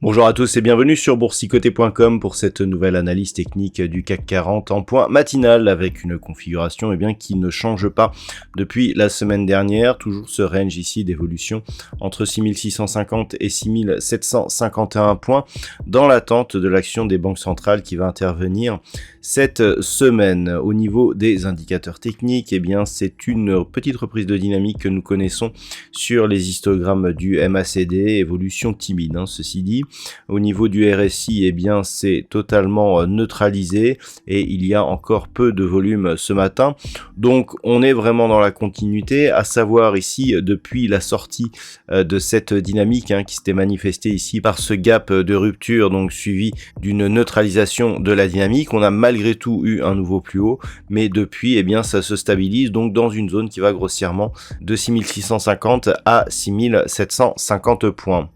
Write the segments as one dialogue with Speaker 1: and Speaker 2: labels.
Speaker 1: Bonjour à tous et bienvenue sur boursicoté.com pour cette nouvelle analyse technique du CAC 40 en point matinal avec une configuration qui ne change pas depuis la semaine dernière. Toujours ce range ici d'évolution entre 6650 et 6751 points dans l'attente de l'action des banques centrales qui va intervenir cette semaine. Au niveau des indicateurs techniques, c'est une petite reprise de dynamique que nous connaissons sur les histogrammes du MACD, évolution timide, ceci dit. Au niveau du RSI, c'est totalement neutralisé et il y a encore peu de volume ce matin. Donc on est vraiment dans la continuité, à savoir ici depuis la sortie de cette dynamique qui s'était manifestée ici par ce gap de rupture, donc suivi d'une neutralisation de la dynamique. On a malgré tout eu un nouveau plus haut, mais depuis ça se stabilise donc dans une zone qui va grossièrement de 6650 à 6750 points.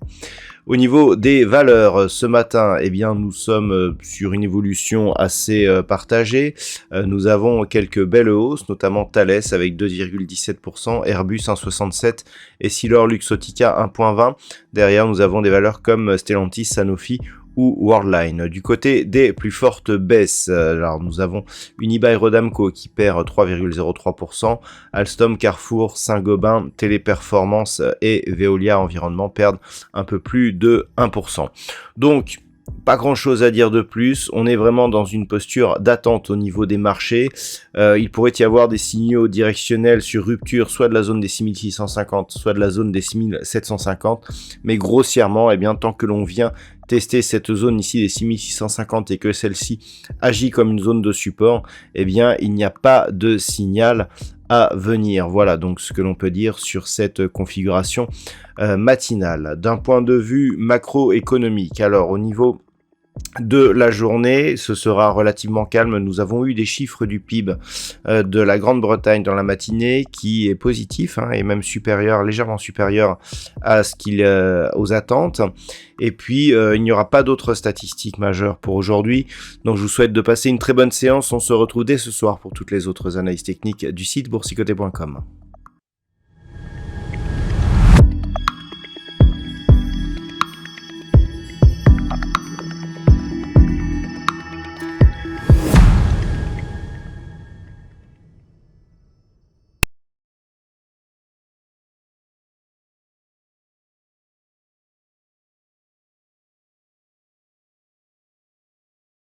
Speaker 1: Au niveau des valeurs, ce matin, nous sommes sur une évolution assez partagée. Nous avons quelques belles hausses, notamment Thales avec 2,17%, Airbus 1,67% et Silor Luxottica 1,20%. Derrière, nous avons des valeurs comme Stellantis, Sanofi ou Worldline. Du côté des plus fortes baisses, alors nous avons Unibail-Rodamco qui perd 3,03%, Alstom, Carrefour, Saint-Gobain, Téléperformance et Veolia Environnement perdent un peu plus de 1%. Donc, pas grand chose à dire de plus, on est vraiment dans une posture d'attente au niveau des marchés. Il pourrait y avoir des signaux directionnels sur rupture, soit de la zone des 6650, soit de la zone des 6750, mais grossièrement, tant que l'on vient tester cette zone ici des 6650 et que celle-ci agit comme une zone de support, il n'y a pas de signal à venir. Voilà donc ce que l'on peut dire sur cette configuration matinale. D'un point de vue macroéconomique, alors au niveau de la journée, ce sera relativement calme. Nous avons eu des chiffres du PIB de la Grande-Bretagne dans la matinée qui est positif et même supérieur, légèrement supérieur à ce aux attentes. Et puis il n'y aura pas d'autres statistiques majeures pour aujourd'hui. Donc je vous souhaite de passer une très bonne séance. On se retrouve dès ce soir pour toutes les autres analyses techniques du site boursicoté.com.